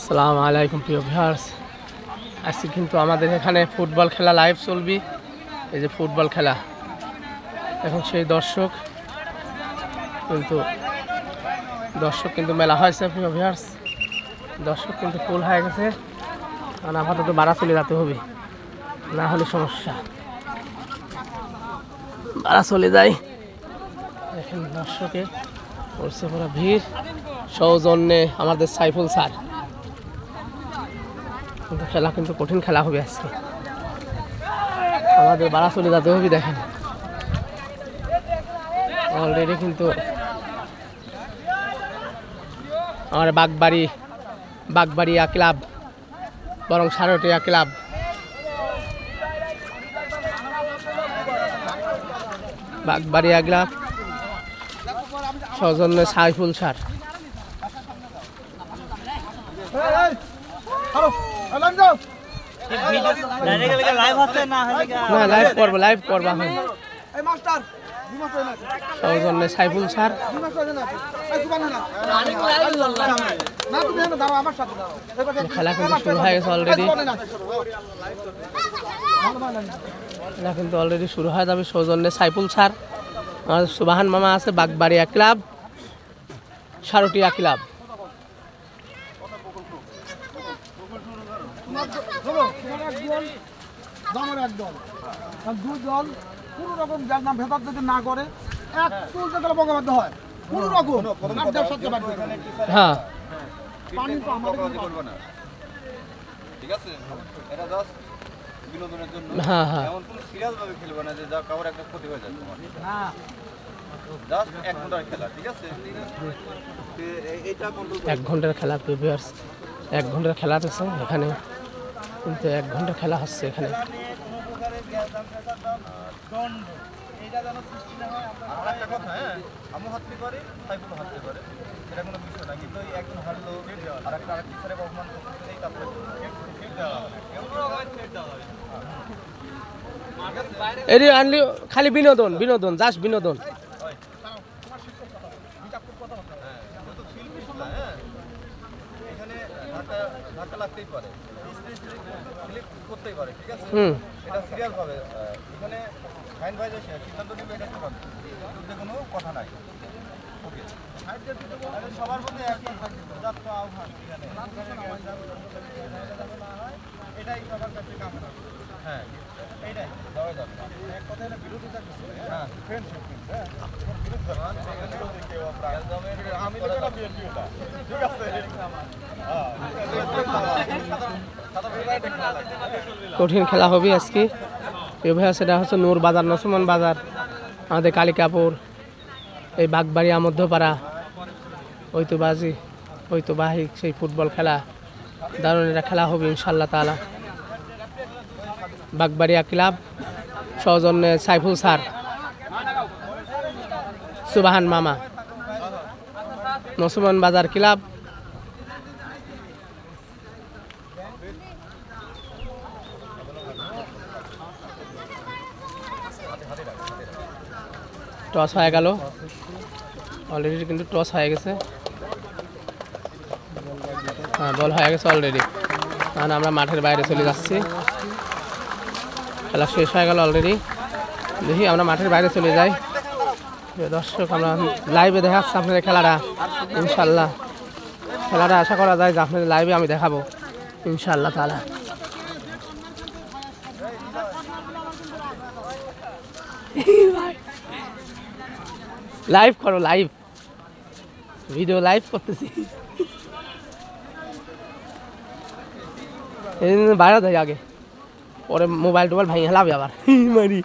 আসসালামু আলাইকুম প্রিয় ভিউয়ার্স, আজকে কিন্তু আমাদের এখানে ফুটবল খেলা লাইভ চলবে। এই যে ফুটবল খেলা, এখন সেই দর্শক কিন্তু মেলা হয়েছে প্রিয় ভিউয়ার্স। দর্শক কিন্তু ফুল হয়ে গেছে, কারণ আপাতত বাড়া চলে যেতে হবে, না হলে সমস্যা। বাড়া চলে যায়, এখন দর্শকে পড়ছে পুরো ভিড়। সৌজন্যে আমাদের সাইফুল স্যার। কিন্তু খেলা কিন্তু কঠিন খেলা হবে আজকে, আমাদের বাড়া চলে যেতে হবে। দেখেন অলরেডি কিন্তু আমার বাগবাড়িয়া ক্লাব বরং সারটিয়া ক্লাব বাগবাড়িয়া ক্লাব সৌজন্যে সাইফুল স্যার। লাইভ করবো সৌজন্যে সাইফুল স্যার। খেলা কিন্তু শুরু হয়ে গেছে অলরেডি, খেলা কিন্তু অলরেডি শুরু হয়ে যাবে। সৌজন্যে সাইফুল স্যার, আমাদের সুবাহান মামা আছে বাগবাড়িয়া ক্লাব সারটিয়া ক্লাব। কোন রকম যার নাম ভেতর যদি না করে এক চুল থেকে বঙ্গবদ্ধ হয় কোন রকম হ্যাঁ পানি তো আমাদের করব না, ঠিক আছে? এটা জাস্ট বিনোদনের জন্য, হ্যাঁ হ্যাঁ এমন কোন সিরিয়াস ভাবে খেলবে না যে যা কাউর একটা ক্ষতি হয়ে যায় তোমার। না জাস্ট 1 ঘন্টার খেলা, ঠিক আছে? এইটা কন্ট্রোল 1 ঘন্টার খেলা প্রিভিয়াস, 1 ঘন্টার খেলা আছে এখানে, কিন্তু 1 ঘন্টার খেলা হচ্ছে এখানে। এইটা যেন সৃষ্টি না হয়। আমরা একটা কথা, হ্যাঁ, আমু হাতটি করে সাইফুল হাতটি করে, এটা কোনো বিষয় না। কিন্তু ওই একজন হারলো আর একটা আরেক টিচারে অপমান করতেছে, এই কাজটা এর আনলি খালি বিনোদন জাস্ট বিনোদন। এখানে ধাক্কা লাগতেই পারে, স্লিপ করতেই পারে, ঠিক আছে? এটা সিরিয়াস ভাবে এখানে ফাইন ভাইজে সিদ্ধান্ত নিবে, এটা তো পাবে, যুদ্ধে কোনো কথা নাই। ওকে, সবার মধ্যে একই যত আহ্বান এটাই সবার কাছে কামনা। হ্যাঁ, এইটাই দেওয়া যাবে। এক কথায় না বিরোধিতা কিছু, হ্যাঁ, ফ্রেন্ডশিপ, হ্যাঁ, আমি লোকেরা বিএনপি ওটা, ঠিক আছে? কঠিন খেলা হবে আজকে। সেটা হচ্ছে নূর বাজার, নসমান বাজার, আমাদের কালিকাপুর, এই বাগবাড়িয়া মধ্যপাড়া ঐতিহ্যবাহী সেই ফুটবল খেলা। দারুণ এটা খেলা হবে ইনশাল্লাহ তাআলা। বাগবাড়িয়া ক্লাব সৌজন্যে সাইফুল স্যার, সুবাহান মামা, নসমান বাজার ক্লাব। টস হয়ে গেল অলরেডি, কিন্তু টস হয়ে গেছে, হ্যাঁ বল হয়ে গেছে অলরেডি, কারণ আমরা মাঠের বাইরে চলে যাচ্ছি। খেলা শেষ হয়ে গেল অলরেডি, দেখি আমরা মাঠের বাইরে চলে যাই। দর্শক আমরা লাইভে দেখাচ্ছি আপনাদের খেলাটা ইনশাল্লাহ। খেলাটা আশা করা যায় যে আপনাদের লাইভে আমি দেখাবো ইনশাল্লাহ তাআলা। লাইভ করো, লাইভ ভিডিও লাইভ করতেছি। বাইরে যাই আগে, পরে মোবাইল টোবাইল ভাঙে হেলাবে আবার মারি।